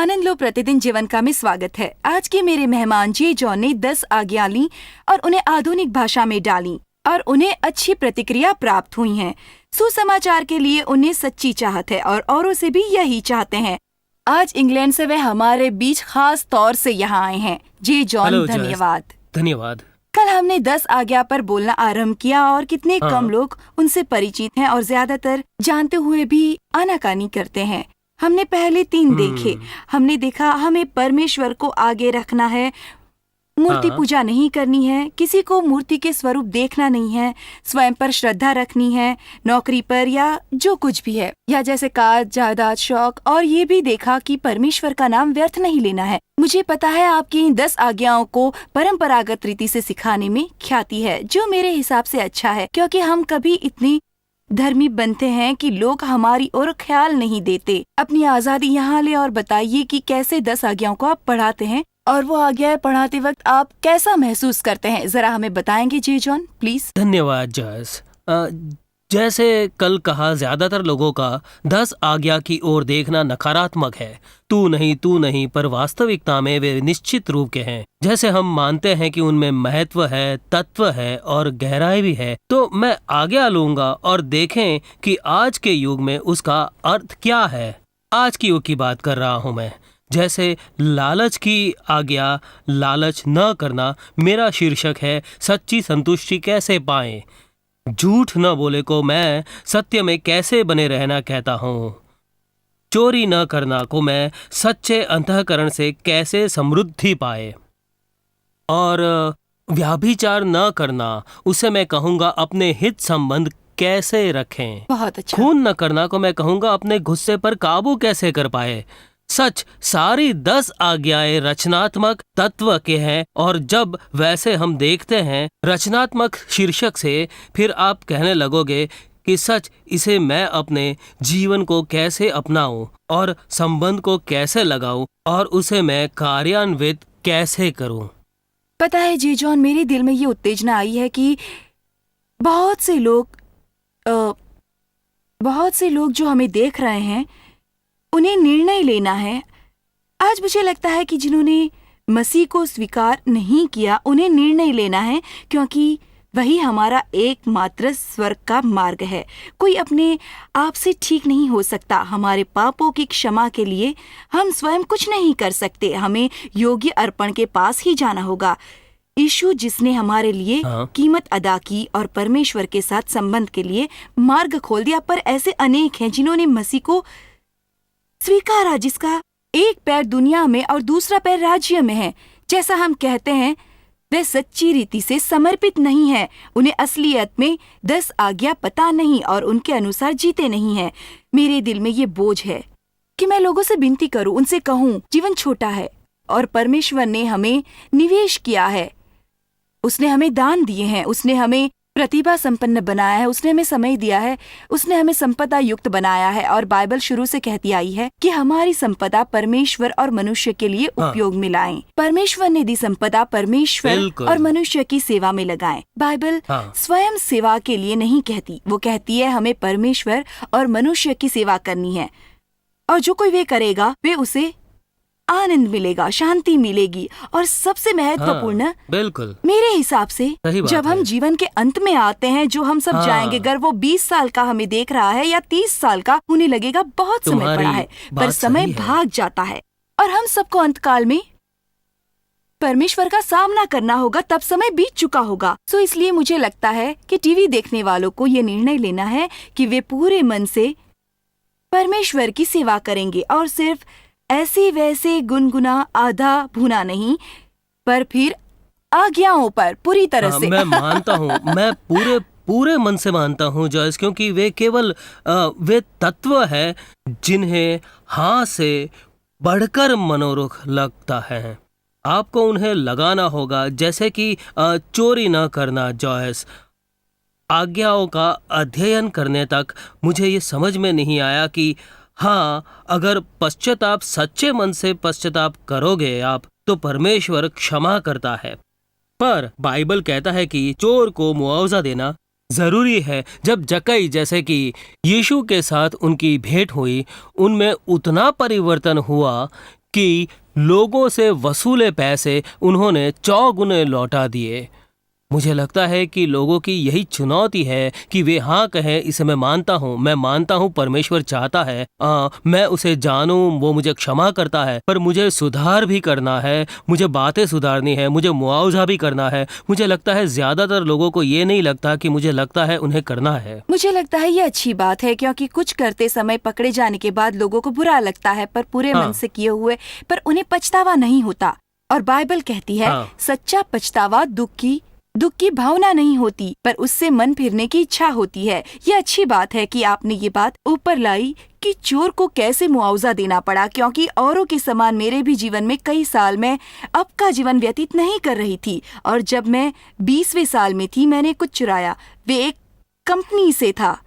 आनंद लो प्रतिदिन जीवन का में स्वागत है। आज के मेरे मेहमान जे जॉन ने 10 आज्ञा ली और उन्हें आधुनिक भाषा में डाली और उन्हें अच्छी प्रतिक्रिया प्राप्त हुई है। सुसमाचार के लिए उन्हें सच्ची चाहत है और औरों से भी यही चाहते हैं। आज इंग्लैंड से वे हमारे बीच खास तौर से यहाँ आए हैं। जे जॉन, धन्यवाद। धन्यवाद। कल हमने 10 आज्ञा पर बोलना आरंभ किया और कितने कम लोग उनसे परिचित हैं और ज्यादातर जानते हुए भी आनाकानी करते हैं। हमने पहले 3 देखे। हमने देखा हमें परमेश्वर को आगे रखना है, मूर्ति पूजा नहीं करनी है, किसी को मूर्ति के स्वरूप देखना नहीं है, स्वयं पर श्रद्धा रखनी है, नौकरी पर या जो कुछ भी है, या जैसे कार, जायदाद, शौक। और ये भी देखा कि परमेश्वर का नाम व्यर्थ नहीं लेना है। मुझे पता है आपकी इन 10 आज्ञाओं को परंपरागत रीति से सिखाने में ख्याति है, जो मेरे हिसाब से अच्छा है, क्योंकि हम कभी इतनी धर्मी बनते हैं कि लोग हमारी ओर ख्याल नहीं देते। अपनी आजादी यहाँ ले और बताइए कि कैसे 10 आज्ञाओं को आप पढ़ाते हैं और वो आज्ञाएं पढ़ाते वक्त आप कैसा महसूस करते हैं, जरा हमें बताएंगे जे जॉन, प्लीज। धन्यवाद जॉयस। जैसे कल कहा, ज्यादातर लोगों का 10 आज्ञा की ओर देखना नकारात्मक है। तू नहीं, पर वास्तविकता में वे निश्चित रूप के हैं। जैसे हम मानते हैं कि उनमें महत्व है, तत्व है और गहराई भी है। तो मैं आज्ञा लूंगा और देखें कि आज के युग में उसका अर्थ क्या है। आज की युग की बात कर रहा हूँ मैं। जैसे लालच की आज्ञा, लालच न करना। मेरा शीर्षक है सच्ची संतुष्टि कैसे पाएं। झूठ न बोले को मैं सत्य में कैसे बने रहना कहता हूँ। चोरी न करना को मैं सच्चे अंतःकरण से कैसे समृद्धि पाए। और व्याभिचार न करना, उसे मैं कहूँगा अपने हित संबंध कैसे रखें। बहुत अच्छा। खून न करना को मैं कहूँगा अपने गुस्से पर काबू कैसे कर पाए। सच, सारी 10 आज्ञाएं रचनात्मक तत्व के हैं। और जब वैसे हम देखते हैं रचनात्मक शीर्षक से, फिर आप कहने लगोगे कि सच, इसे मैं अपने जीवन को कैसे अपनाऊं और संबंध को कैसे लगाऊं और उसे मैं कार्यान्वित कैसे करूं। पता है जे जॉन, मेरे दिल में ये उत्तेजना आई है कि बहुत से लोग जो हमें देख रहे हैं, उन्हें निर्णय लेना है। आज मुझे लगता है कि जिन्होंने मसीह को स्वीकार नहीं किया, उन्हें निर्णय लेना है, क्योंकि वही हमारा एकमात्र स्वर्ग का मार्ग है। कोई अपने आप से ठीक नहीं हो सकता। हमारे पापों की क्षमा के लिए हम स्वयं कुछ नहीं कर सकते। हमें योग्य अर्पण के पास ही जाना होगा। यीशु जिसने हमारे लिए कीमत अदा की और परमेश्वर के साथ संबंध के लिए मार्ग खोल दिया। पर ऐसे अनेक हैं जिन्होंने मसीह को स्वीकारा, जिसका एक पैर दुनिया में और दूसरा पैर राज्य में है। जैसा हम कहते हैं, वे सच्ची रीति से समर्पित नहीं है। उन्हें असलियत में 10 आज्ञा पता नहीं और उनके अनुसार जीते नहीं है। मेरे दिल में ये बोझ है कि मैं लोगों से विनती करूं, उनसे कहूं, जीवन छोटा है और परमेश्वर ने हमें निवेश किया है। उसने हमें दान दिए हैं, उसने हमें प्रतिभा संपन्न बनाया है, उसने हमें समय दिया है, उसने हमें संपदा युक्त बनाया है। और बाइबल शुरू से कहती आई है कि हमारी संपदा परमेश्वर और मनुष्य के लिए उपयोग में लाएं। परमेश्वर ने दी संपदा परमेश्वर और मनुष्य की सेवा में लगाएं। बाइबल स्वयं सेवा के लिए नहीं कहती, वो कहती है हमें परमेश्वर और मनुष्य की सेवा करनी है। और जो कोई वे करेगा, वे उसे आनंद मिलेगा, शांति मिलेगी। और सबसे महत्वपूर्ण, बिल्कुल मेरे हिसाब से, जब हम जीवन के अंत में आते हैं, जो हम सब जाएंगे, अगर वो 20 साल का हमें देख रहा है या 30 साल का, उन्हें लगेगा बहुत समय पड़ा है, पर समय भाग जाता है और हम सबको अंतकाल में परमेश्वर का सामना करना होगा, तब समय बीत चुका होगा। सो इसलिए मुझे लगता है कि टीवी देखने वालों को ये निर्णय लेना है कि वे पूरे मन से परमेश्वर की सेवा करेंगे और सिर्फ ऐसे वैसे गुनगुना आधा भुना नहीं, पर फिर आज्ञाओं पर पूरी तरह से। मैं मानता हूँ, मैं पूरे मन से मानता हूँ जॉयस, क्योंकि वे केवल वे तत्व है जिन्हें हाँ से बढ़कर मनोरथ लगता है। आपको उन्हें लगाना होगा, जैसे कि चोरी न करना। जॉयस, आज्ञाओं का अध्ययन करने तक मुझे ये समझ में नहीं आया कि हाँ, अगर पश्चाताप, सच्चे मन से पश्चाताप करोगे आप, तो परमेश्वर क्षमा करता है। पर बाइबल कहता है कि चोर को मुआवजा देना जरूरी है। जब जक्कई, जैसे कि यीशु के साथ उनकी भेंट हुई, उनमें उतना परिवर्तन हुआ कि लोगों से वसूले पैसे उन्होंने 4 गुने लौटा दिए। मुझे लगता है कि लोगों की यही चुनौती है कि वे हाँ कहें, इसे मैं मानता हूँ परमेश्वर चाहता है, मैं उसे जानूं, वो मुझे क्षमा करता है, पर मुझे सुधार भी करना है, मुझे बातें सुधारनी है, मुझे मुआवजा भी करना है। मुझे लगता है ज्यादातर लोगों को ये नहीं लगता कि मुझे लगता है उन्हें करना है। मुझे लगता है ये अच्छी बात है, क्योंकि कुछ करते समय पकड़े जाने के बाद लोगों को बुरा लगता है, पर पूरे हाँ। मन से किए हुए पर उन्हें पछतावा नहीं होता। और बाइबल कहती है, हाँ। सच्चा पछतावा दुख की भावना नहीं होती, पर उससे मन फिरने की इच्छा होती है। ये अच्छी बात है कि आपने ये बात ऊपर लाई कि चोर को कैसे मुआवजा देना पड़ा, क्योंकि औरों के समान मेरे भी जीवन में कई साल में अब का जीवन व्यतीत नहीं कर रही थी। और जब मैं 20वें साल में थी, मैंने कुछ चुराया। वे एक कंपनी से था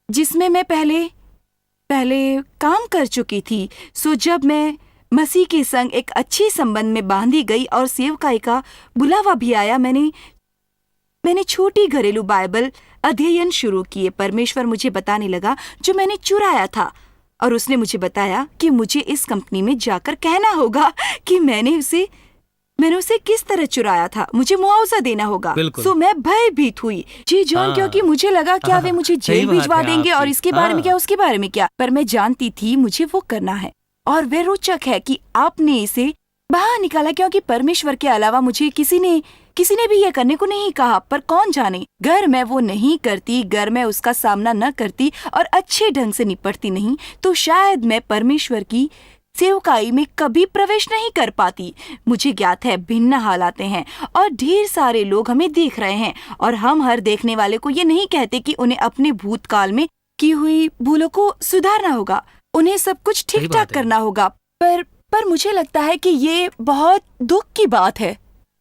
जिसमें मैं पहले काम कर चुकी थी। सो जब मैं मसीह के संग एक अच्छे संबंध में बांधी गई और सेवकाई का बुलावा भी आया, मैंने छोटी घरेलू बाइबल अध्ययन शुरू किए। परमेश्वर मुझे बताने लगा जो मैंने चुराया था, और उसने मुझे बताया कि मुझे इस कंपनी में जाकर कहना होगा कि मैंने उसे किस तरह चुराया था, मुझे मुआवजा देना होगा। बिल्कुल। सो मैं भयभीत हुई जी जॉन, हाँ। क्योंकि मुझे लगा क्या वे मुझे सही जेल बात भिजवा है देंगे, और आपकी। इसके बारे में हाँ। क्या, उसके बारे में क्या, पर मैं जानती थी मुझे वो करना है। और वे रोचक है कि आपने इसे बाहर निकाला, क्योंकि परमेश्वर के अलावा मुझे किसी ने भी ये करने को नहीं कहा। पर कौन जाने, घर मैं वो नहीं करती, घर में उसका सामना न करती और अच्छे ढंग से निपटती नहीं, तो शायद मैं परमेश्वर की सेवकाई में कभी प्रवेश नहीं कर पाती। मुझे ज्ञात है भिन्न हालातें हैं और ढेर सारे लोग हमें देख रहे हैं, और हम हर देखने वाले को ये नहीं कहते कि उन्हें अपने भूतकाल में की हुई भूलों को सुधारना होगा, उन्हें सब कुछ सही ठीक बात ठाक है। करना होगा। पर मुझे लगता है कि ये बहुत दुख की बात है।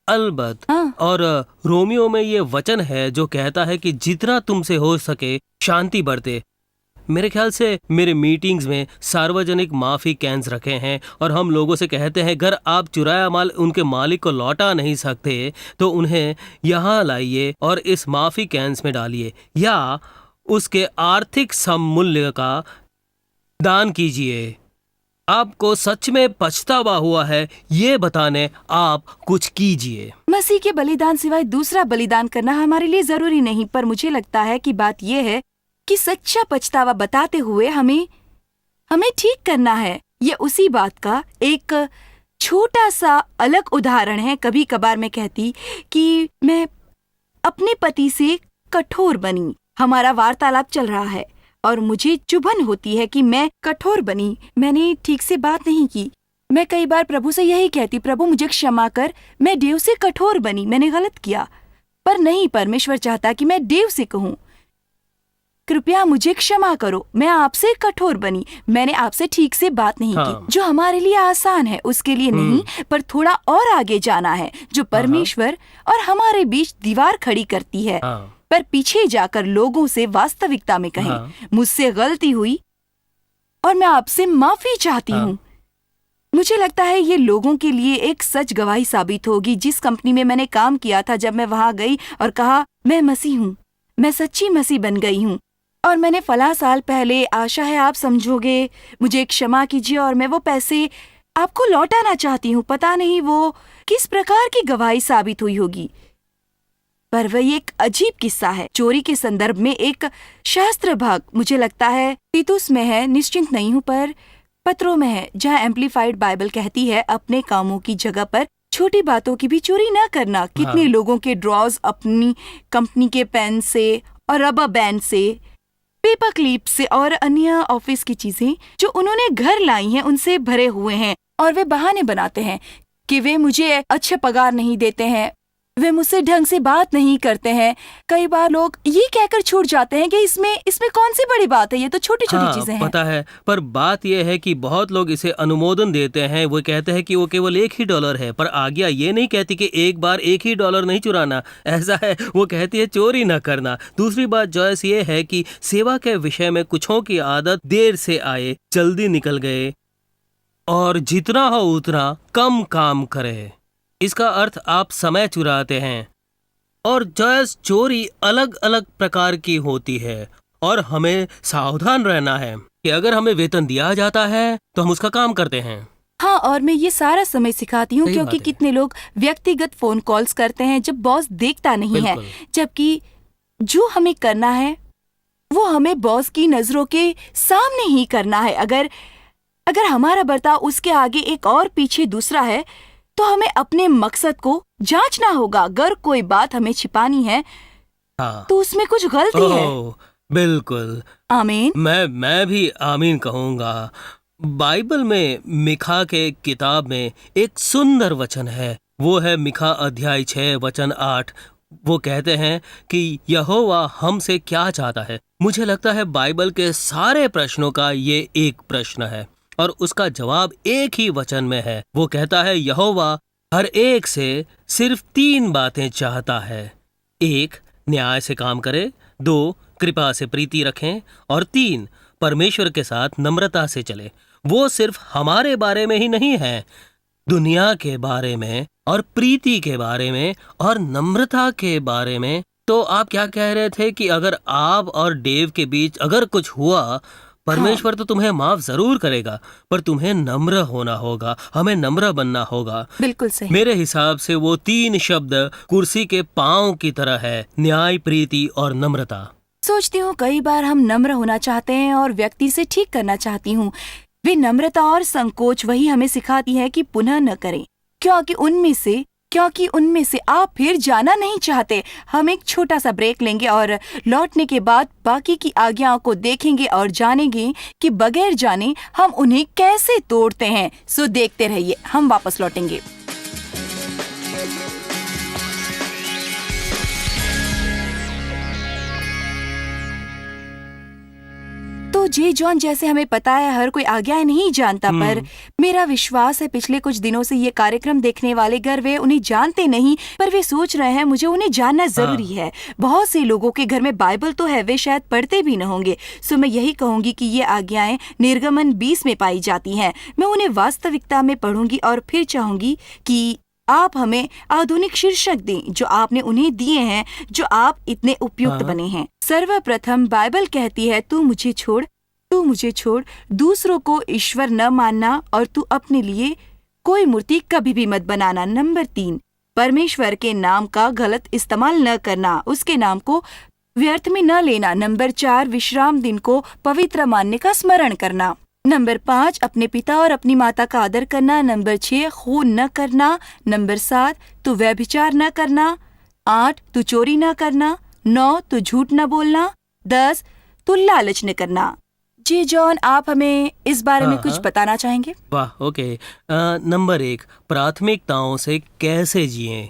अलबत्। हाँ। और रोमियो में ये वचन है जो कहता है कि जितना तुमसे हो सके शांति बरते। मेरे ख्याल से मेरे मीटिंग्स में सार्वजनिक माफी कैंस रखे हैं, और हम लोगों से कहते हैं अगर आप चुराया माल उनके मालिक को लौटा नहीं सकते तो उन्हें यहाँ लाइए और इस माफी कैंस में डालिए, या उसके आर्थिक सममूल्य का दान कीजिए। आपको सच में पछतावा हुआ है ये बताने आप कुछ कीजिए। मसीह के बलिदान सिवाय दूसरा बलिदान करना हमारे लिए जरूरी नहीं, पर मुझे लगता है कि बात यह है कि सच्चा पछतावा बताते हुए हमें ठीक करना है। ये उसी बात का एक छोटा सा अलग उदाहरण है। कभी कभार मैं कहती कि मैं अपने पति से कठोर बनी, हमारा वार्तालाप चल रहा है और मुझे चुभन होती है कि मैं कठोर बनी, मैंने ठीक से बात नहीं की। मैं कई बार प्रभु से यही कहती, प्रभु मुझे क्षमा कर, मैं देव से कठोर बनी, मैंने गलत किया। पर नहीं, परमेश्वर चाहता कि मैं देव से कहूँ, कृपया मुझे क्षमा करो, मैं आपसे कठोर बनी, मैंने आपसे ठीक से बात नहीं हाँ। की। जो हमारे लिए आसान है उसके लिए नहीं, पर थोड़ा और आगे जाना है, जो परमेश्वर और हमारे बीच दीवार खड़ी करती है। हाँ। पर पीछे जाकर लोगों से वास्तविकता में कहें, हाँ। मुझसे गलती हुई और मैं आपसे माफी चाहती हाँ। हूँ। मुझे लगता है ये लोगों के लिए एक सच गवाही साबित होगी। जिस कंपनी में मैंने काम किया था, जब मैं वहां गई और कहा मैं मसीह हूँ, मैं सच्ची मसीह बन गई हूँ, और मैंने फला साल पहले, आशा है आप समझोगे, मुझे क्षमा कीजिए और मैं वो पैसे आपको लौटाना चाहती हूँ। पता नहीं वो किस प्रकार की गवाही साबित हुई होगी, पर वह एक अजीब किस्सा है। चोरी के संदर्भ में एक शास्त्र भाग, मुझे लगता है तीतुस में है, निश्चिंत नहीं हूँ, पर पत्रों में है, जहाँ एम्प्लीफाइड बाइबल कहती है अपने कामों की जगह पर छोटी बातों की भी चोरी न करना। कितने लोगों के ड्रॉज अपनी कंपनी के पेन से और रबर बैंड से, पेपर क्लिप से और अन्य ऑफिस की चीजें जो उन्होंने घर लाई हैं उनसे भरे हुए हैं, और वे बहाने बनाते हैं कि वे मुझे अच्छा पगार नहीं देते हैं, वे मुझसे ढंग से बात नहीं करते हैं। कई बार लोग ये कहकर छूट जाते हैं कि इसमें कौन सी बड़ी बात है, ये तो छोटी छोटी चीजें हैं। पता है, पर बात यह है कि बहुत लोग इसे अनुमोदन देते हैं। वो कहते हैं कि वो केवल $1 ही है, पर आज्ञा ये नहीं कहती कि एक बार $1 नहीं चुराना। ऐसा है, वो कहती है चोरी न करना। दूसरी बात जॉयस ये है कि सेवा के विषय में कुछों की आदत देर से आए, जल्दी निकल गए, और जितना हो उतना कम काम करे। इसका अर्थ आप समय चुराते हैं। और जॉयस, चोरी अलग अलग प्रकार की होती है, और हमें सावधान रहना है कि अगर हमें वेतन दिया जाता है तो हम उसका काम करते हैं। हाँ, और मैं ये सारा समय सिखाती हूँ सही क्योंकि बात है। कितने लोग व्यक्तिगत फोन कॉल्स करते हैं जब बॉस देखता नहीं है, बिल्कुल। जबकि जो हमें करना है वो हमें बॉस की नजरों के सामने ही करना है। अगर अगर हमारा बर्ताव उसके आगे एक और पीछे दूसरा है तो हमें अपने मकसद को जांचना होगा। अगर कोई बात हमें छिपानी है हाँ। तो उसमें कुछ गलती है। ओह, बिल्कुल। आमीन। मैं भी आमीन कहूँगा। बाइबल में मिखा के किताब में एक सुंदर वचन है। वो है मिखा अध्याय 6 वचन 8। वो कहते हैं कि यहोवा हमसे क्या चाहता है। मुझे लगता है बाइबल के सारे प्रश्नों का ये एक प्रश्न है और उसका जवाब एक ही वचन में है। वो कहता है यहोवा हर एक से सिर्फ 3 बातें चाहता है। 1, न्याय से काम करे। 2, कृपा से प्रीति रखें। और 3, परमेश्वर के साथ नम्रता से चले। वो सिर्फ हमारे बारे में ही नहीं है, दुनिया के बारे में और प्रीति के बारे में और नम्रता के बारे में। तो आप क्या कह रहे थे कि अगर आप और डेव के बीच अगर कुछ हुआ, हाँ, परमेश्वर तो तुम्हें माफ जरूर करेगा, पर तुम्हें नम्र होना होगा, हमें नम्र बनना होगा। बिल्कुल सही। मेरे हिसाब से वो 3 शब्द कुर्सी के पांव की तरह है, न्याय, प्रीति और नम्रता। सोचती हूँ कई बार हम नम्र होना चाहते हैं और व्यक्ति से ठीक करना चाहती हूँ। वे नम्रता और संकोच वही हमें सिखाती है कि पुनः न करें, क्योंकि उनमें से आप फिर जाना नहीं चाहते। हम एक छोटा सा ब्रेक लेंगे और लौटने के बाद बाकी की आज्ञाओं को देखेंगे और जानेंगे कि बगैर जाने हम उन्हें कैसे तोड़ते हैं। सो देखते रहिए, हम वापस लौटेंगे। तो जे जॉन, जैसे हमें पता है हर कोई आज्ञाएं नहीं जानता, पर मेरा विश्वास है पिछले कुछ दिनों से ये कार्यक्रम देखने वाले घर वे उन्हें जानते नहीं, पर वे सोच रहे हैं मुझे उन्हें जानना जरूरी है। बहुत से लोगों के घर में बाइबल तो है, वे शायद पढ़ते भी न होंगे। सो मैं यही कहूंगी कि ये आज्ञाएं निर्गमन 20 में पाई जाती हैं। मैं उन्हें वास्तविकता में पढ़ूंगी और फिर चाहूंगी कि आप हमें आधुनिक शीर्षक दें जो आपने उन्हें दिए हैं, जो आप इतने उपयुक्त बने हैं। सर्वप्रथम बाइबल कहती है, तू मुझे छोड़ दूसरों को ईश्वर न मानना और तू अपने लिए कोई मूर्ति कभी भी मत बनाना। नंबर 3, परमेश्वर के नाम का गलत इस्तेमाल न करना, उसके नाम को व्यर्थ में न लेना। नंबर 4, विश्राम दिन को पवित्र मानने का स्मरण करना। नंबर 5, अपने पिता और अपनी माता का आदर करना। नंबर 6, खून न करना। नंबर 7, तू व्यभिचार न करना। 8, तू चोरी न करना। 9, तू झूठ न बोलना। 10, तू लालच न करना। जी जॉन, आप हमें इस बारे में कुछ बताना चाहेंगे? वाह, ओके। नंबर 1, प्राथमिकताओं से कैसे जिएं,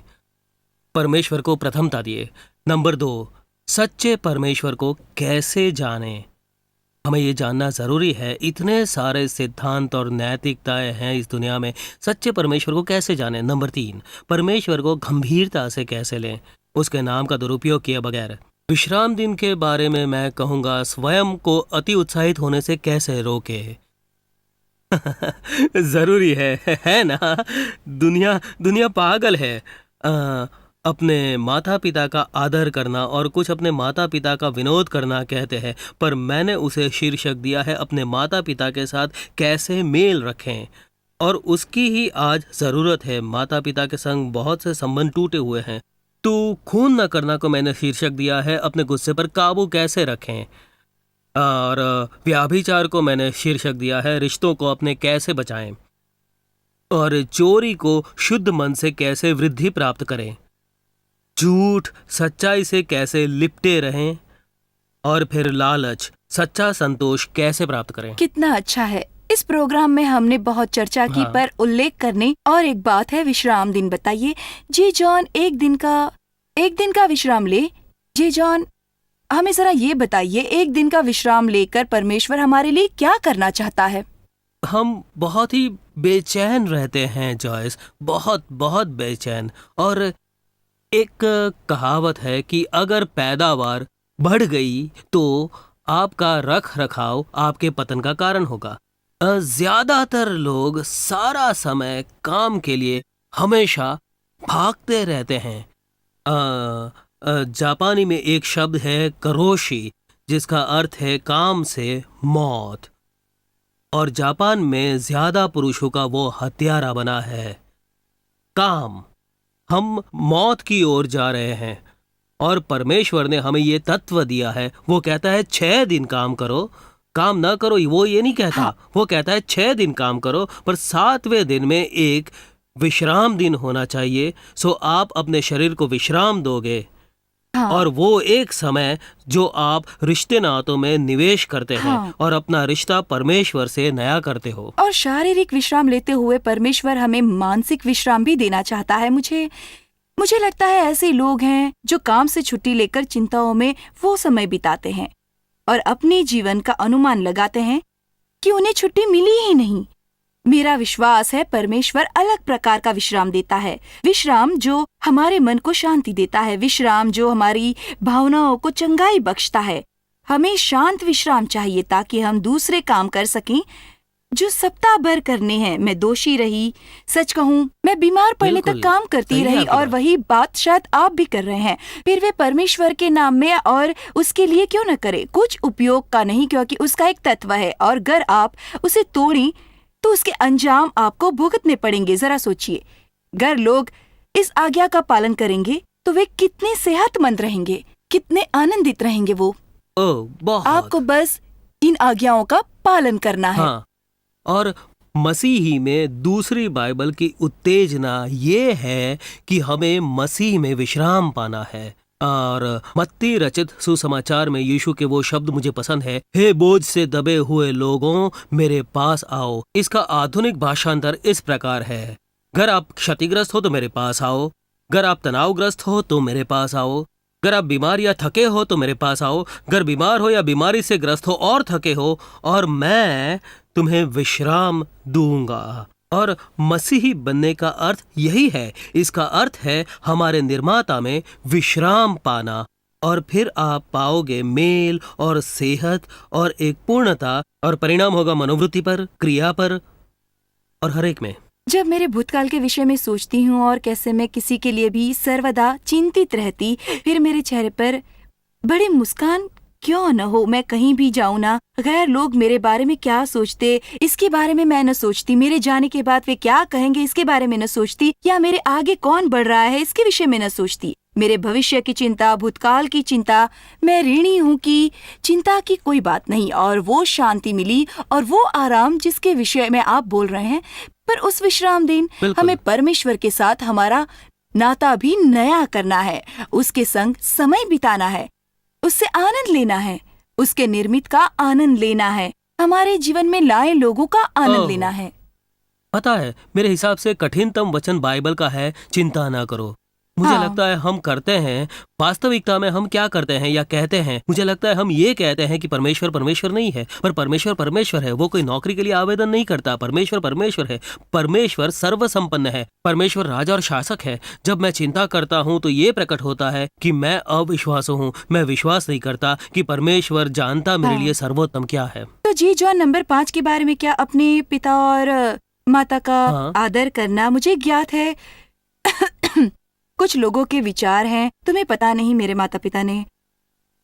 परमेश्वर को प्रथमता दिए। नंबर 2, सच्चे परमेश्वर को कैसे जानें, हमें ये जानना जरूरी है। इतने सारे सिद्धांत और नैतिकताएं हैं इस दुनिया में, सच्चे परमेश्वर को कैसे जानें। नंबर 3, परमेश्वर को गंभीरता से कैसे लें, उसके नाम का दुरुपयोग किए बगैर। विश्राम दिन के बारे में मैं कहूँगा, स्वयं को अति उत्साहित होने से कैसे रोके। जरूरी है ना। दुनिया पागल है। अपने माता पिता का आदर करना और कुछ अपने माता पिता का विनोद करना कहते हैं, पर मैंने उसे शीर्षक दिया है अपने माता पिता के साथ कैसे मेल रखें, और उसकी ही आज ज़रूरत है। माता पिता के संग बहुत से संबंध टूटे हुए हैं। तो खून न करना को मैंने शीर्षक दिया है अपने गुस्से पर काबू कैसे रखें, और व्याभिचार को मैंने शीर्षक दिया है रिश्तों को अपने कैसे बचाएं, और चोरी को शुद्ध मन से कैसे वृद्धि प्राप्त करें, झूठ सच्चाई से कैसे लिपटे रहें, और फिर लालच सच्चा संतोष कैसे प्राप्त करें। कितना अच्छा है। इस प्रोग्राम में हमने बहुत चर्चा की, पर उल्लेख करने और एक बात है, विश्राम दिन। बताइए जी जॉन, एक दिन का विश्राम ले। जी जॉन, हमें जरा ये बताइए, एक दिन का विश्राम लेकर परमेश्वर हमारे लिए क्या करना चाहता है? हम बहुत ही बेचैन रहते हैं जॉयस, बहुत बहुत बेचैन। और एक कहावत है कि अगर पैदावार बढ़ गई तो आपका रख रखाव आपके पतन का कारण होगा। ज्यादातर लोग सारा समय काम के लिए हमेशा भागते रहते हैं। जापानी में एक शब्द है करोशी, जिसका अर्थ है काम से मौत। और जापान में ज्यादा पुरुषों का वो हत्यारा बना है काम। हम मौत की ओर जा रहे हैं और परमेश्वर ने हमें ये तत्व दिया है। वो कहता है 6 दिन काम करो, काम ना करो, वो ये नहीं कहता। हाँ। वो कहता है 6 दिन काम करो, पर 7वें दिन में एक विश्राम दिन होना चाहिए। सो आप अपने शरीर को विश्राम दोगे हाँ। और वो एक समय जो आप रिश्ते नातों में निवेश करते हैं हाँ। और अपना रिश्ता परमेश्वर से नया करते हो। और शारीरिक विश्राम लेते हुए परमेश्वर हमें मानसिक विश्राम भी देना चाहता है। मुझे लगता है ऐसे लोग हैं जो काम से छुट्टी लेकर चिंताओं में वो समय बिताते हैं और अपने जीवन का अनुमान लगाते हैं कि उन्हें छुट्टी मिली ही नहीं। मेरा विश्वास है परमेश्वर अलग प्रकार का विश्राम देता है। विश्राम जो हमारे मन को शांति देता है, विश्राम जो हमारी भावनाओं को चंगाई बख्शता है। हमें शांत विश्राम चाहिए ताकि हम दूसरे काम कर सकें जो सप्ताह भर करने हैं। मैं दोषी रही, सच कहूँ मैं बीमार पड़ने तक काम करती सही है रही आपकी और बात। वही बात शायद आप भी कर रहे हैं। फिर वे परमेश्वर के नाम में और उसके लिए क्यों न करे, कुछ उपयोग का नहीं, क्योंकि उसका एक तत्व है और अगर आप उसे तोड़ें तो उसके अंजाम आपको भुगतने पड़ेंगे। जरा सोचिए, अगर लोग इस आज्ञा का पालन करेंगे तो वे कितने सेहतमंद रहेंगे, कितने आनंदित रहेंगे। वो बहुत आपको बस इन आज्ञाओं का पालन करना है। हाँ, और मसीही में दूसरी बाइबल की उत्तेजना ये है कि हमें मसीह में विश्राम पाना है। और मत्ती रचित सुसमाचार में यीशु के वो शब्द मुझे पसंद है, हे बोझ से दबे हुए लोगों मेरे पास आओ। इसका आधुनिक भाषांतर इस प्रकार है, अगर आप क्षतिग्रस्त हो तो मेरे पास आओ, अगर आप तनावग्रस्त हो तो मेरे पास आओ, अगर आप बीमार या थके हो तो मेरे पास आओ, अगर बीमार हो या बीमारी से ग्रस्त हो और थके हो, और मैं तुम्हें विश्राम दूंगा। और मसीही बनने का अर्थ यही है। इसका अर्थ है हमारे निर्माता में विश्राम पाना, और फिर आप पाओगे मेल और सेहत और एक पूर्णता, और परिणाम होगा मनोवृत्ति पर, क्रिया पर और हर एक में। जब मेरे भूतकाल के विषय में सोचती हूँ और कैसे मैं किसी के लिए भी सर्वदा चिंतित रहती, फिर मेरे चेहरे पर बड़ी मुस्कान क्यों न हो। मैं कहीं भी जाऊँ ना, गैर लोग मेरे बारे में क्या सोचते इसके बारे में मैं न सोचती, मेरे जाने के बाद वे क्या कहेंगे इसके बारे में न सोचती, या मेरे आगे कौन बढ़ रहा है इसके विषय में न सोचती। मेरे भविष्य की चिंता, भूतकाल की चिंता, मैं ऋणी हूँ कि चिंता की कोई बात नहीं। और वो शांति मिली और वो आराम जिसके विषय में आप बोल रहे हैं, पर उस विश्राम दिन हमें परमेश्वर के साथ हमारा नाता भी नया करना है, उसके संग समय बिताना है, उससे आनंद लेना है, उसके निर्मित का आनंद लेना है, हमारे जीवन में लाए लोगों का आनंद लेना है। पता है, मेरे हिसाब से कठिनतम वचन बाइबल का है, चिंता ना करो। मुझे लगता है हम करते हैं, वास्तविकता में हम क्या करते हैं या कहते हैं, मुझे लगता है हम ये कहते हैं कि परमेश्वर परमेश्वर नहीं है, पर परमेश्वर परमेश्वर है। वो कोई नौकरी के लिए आवेदन नहीं करता। परमेश्वर परमेश्वर है, परमेश्वर सर्वसंपन्न है, परमेश्वर राजा और शासक है। जब मैं चिंता करता हूँ तो ये प्रकट होता है कि मैं अविश्वास हूँ। मैं विश्वास नहीं करता कि परमेश्वर जानता मेरे लिए सर्वोत्तम क्या है। तो जी जॉन नंबर 5 के बारे में क्या, अपने पिता और माता का आदर करना मुझे ज्ञात है। कुछ लोगों के विचार हैं, तुम्हें पता नहीं मेरे माता पिता ने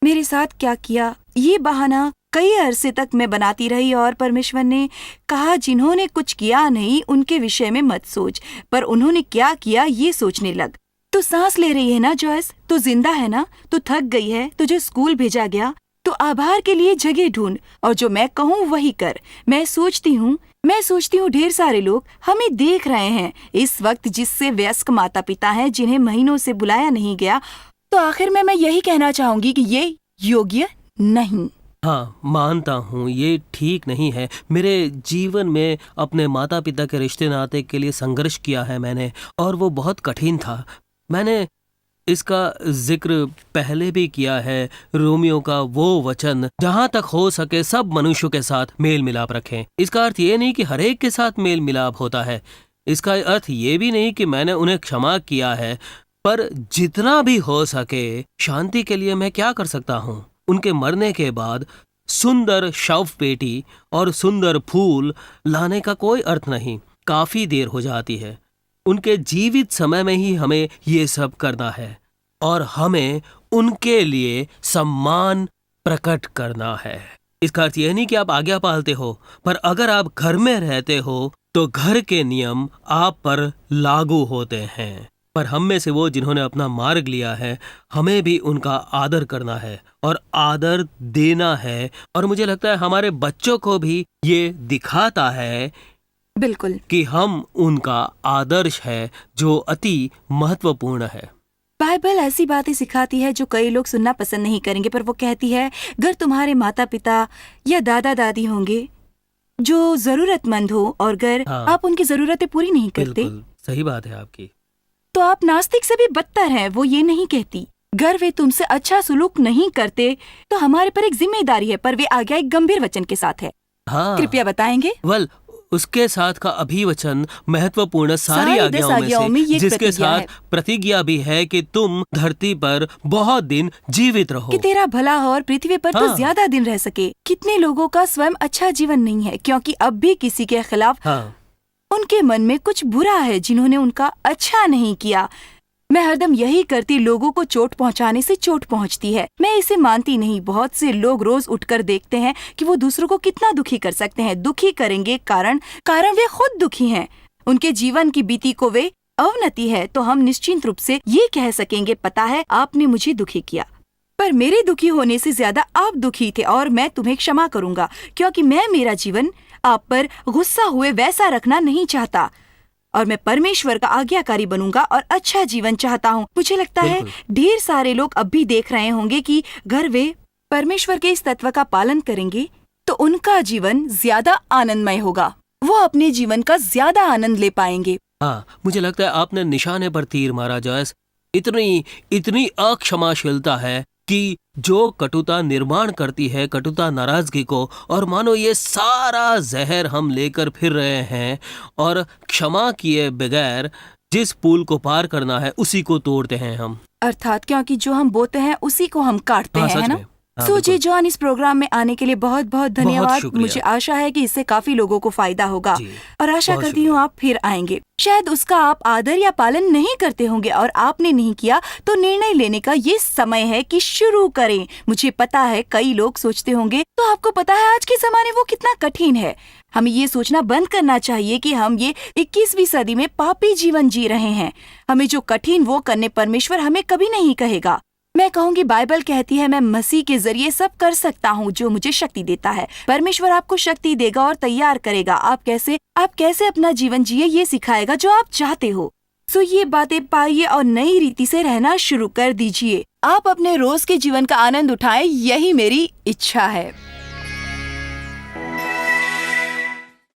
मेरे साथ क्या किया। ये बहाना कई अरसे तक मैं बनाती रही और परमेश्वर ने कहा जिन्होंने कुछ किया नहीं उनके विषय में मत सोच, पर उन्होंने क्या किया ये सोचने लग। तो सांस ले रही है ना जॉयस, तो जिंदा है ना, तो थक गई है, तुझे स्कूल भेजा गया तो आभार के लिए जगह ढूंढ और जो मैं कहूँ वही कर। मैं सोचती हूँ ढेर सारे लोग हमें देख रहे हैं इस वक्त, जिससे वयस्क माता पिता हैं जिन्हें महीनों से बुलाया नहीं गया। तो आखिर में मैं यही कहना चाहूंगी कि ये योग्य नहीं। हाँ, मानता हूँ ये ठीक नहीं है। मेरे जीवन में अपने माता पिता के रिश्ते नाते के लिए संघर्ष किया है मैंने, और वो बहुत कठिन था। मैंने इसका जिक्र पहले भी किया है। रोमियो का वो वचन, जहाँ तक हो सके सब मनुष्यों के साथ मेल मिलाप रखें। इसका अर्थ ये नहीं कि हर एक के साथ मेल मिलाप होता है। इसका अर्थ ये भी नहीं कि मैंने उन्हें क्षमा किया है, पर जितना भी हो सके शांति के लिए मैं क्या कर सकता हूँ। उनके मरने के बाद सुंदर शव पेटी और सुंदर फूल लाने का कोई अर्थ नहीं, काफी देर हो जाती है। उनके जीवित समय में ही हमें ये सब करना है और हमें उनके लिए सम्मान प्रकट करना है। इसका अर्थ यह नहीं कि आप आज्ञा पालते हो, पर अगर आप घर में रहते हो तो घर के नियम आप पर लागू होते हैं। पर हम में से वो जिन्होंने अपना मार्ग लिया है, हमें भी उनका आदर करना है और आदर देना है। और मुझे लगता है हमारे बच्चों को भी ये दिखाता है बिल्कुल। कि हम उनका आदर्श है, जो अति महत्वपूर्ण है। बाइबल ऐसी बातें सिखाती है जो कई लोग सुनना पसंद नहीं करेंगे, पर वो कहती है अगर तुम्हारे माता पिता या दादा दादी होंगे जो जरूरतमंद हो और अगर हाँ। आप उनकी जरूरतें पूरी नहीं करते बिल्कुल सही बात है आपकी। तो आप नास्तिक से भी बदतर हैं। वो ये नहीं कहती अगर वे तुमसे अच्छा सुलूक नहीं करते तो हमारे पर एक जिम्मेदारी है, पर वे आज्ञा एक गंभीर वचन के साथ है। हाँ, कृपया बताएंगे। उसके साथ का अभिवचन महत्वपूर्ण सारी सारी 10 आज्ञाओं आज्ञाओं में में ये से, एक जिसके प्रतिज्ञा साथ है प्रतिज्ञा भी है कि तुम धरती पर बहुत दिन जीवित रहो। कि तेरा भला हो और पृथ्वी पर तो हाँ। ज्यादा दिन रह सके। कितने लोगों का स्वयं अच्छा जीवन नहीं है क्योंकि अब भी किसी के खिलाफ हाँ, उनके मन में कुछ बुरा है जिन्होंने उनका अच्छा नहीं किया। मैं हरदम यही करती, लोगों को चोट पहुंचाने से चोट पहुंचती है। मैं इसे मानती नहीं। बहुत से लोग रोज उठकर देखते हैं कि वो दूसरों को कितना दुखी कर सकते हैं। दुखी करेंगे कारण वे खुद दुखी हैं। उनके जीवन की बीती को वे अवनति है, तो हम निश्चिंत रूप से ये कह सकेंगे, पता है आपने मुझे दुखी किया, पर मेरे दुखी होने से ज्यादा आप दुखी थे और मैं तुम्हें क्षमा करूंगा क्योंकि मैं मेरा जीवन आप पर गुस्सा हुए वैसा रखना नहीं चाहता और मैं परमेश्वर का आज्ञाकारी बनूंगा और अच्छा जीवन चाहता हूँ। मुझे लगता है ढेर सारे लोग अब भी देख रहे होंगे कि अगर वे परमेश्वर के इस तत्व का पालन करेंगे तो उनका जीवन ज्यादा आनंदमय होगा। वो अपने जीवन का ज्यादा आनंद ले पाएंगे। हाँ, मुझे लगता है आपने निशाने पर तीर मारा जॉयस। इतनी अक्षमाशीलता है कि जो कटुता निर्माण करती है, कटुता नाराजगी को, और मानो ये सारा जहर हम लेकर फिर रहे हैं और क्षमा किए बगैर जिस पुल को पार करना है उसी को तोड़ते हैं हम। अर्थात क्योंकि जो हम बोते हैं उसी को हम काटते हाँ, हैं, सच है ना? में। हाँ, सो जी बिल्कुल। जॉन, इस प्रोग्राम में आने के लिए बहुत बहुत धन्यवाद। शुक्रिया। मुझे आशा है कि इससे काफी लोगों को फायदा होगा जी, और आशा बहुत करती हूँ शुक्रिया। आप फिर आएंगे। शायद उसका आप आदर या पालन नहीं करते होंगे और आपने नहीं किया तो निर्णय लेने का ये समय है कि शुरू करें। मुझे पता है कई लोग सोचते होंगे तो आपको पता है आज के जमाने वो कितना कठिन है। हमें ये सोचना बंद करना चाहिए कि हम ये 21वीं सदी में पापी जीवन जी रहे हैं। हमें जो कठिन वो करने परमेश्वर हमें कभी नहीं कहेगा। मैं कहूँगी बाइबल कहती है मैं मसीह के जरिए सब कर सकता हूँ जो मुझे शक्ति देता है। परमेश्वर आपको शक्ति देगा और तैयार करेगा। आप कैसे अपना जीवन जिए ये सिखाएगा जो आप चाहते हो। सो ये बातें पाइए और नई रीति से रहना शुरू कर दीजिए। आप अपने रोज के जीवन का आनंद उठाएं, यही मेरी इच्छा है।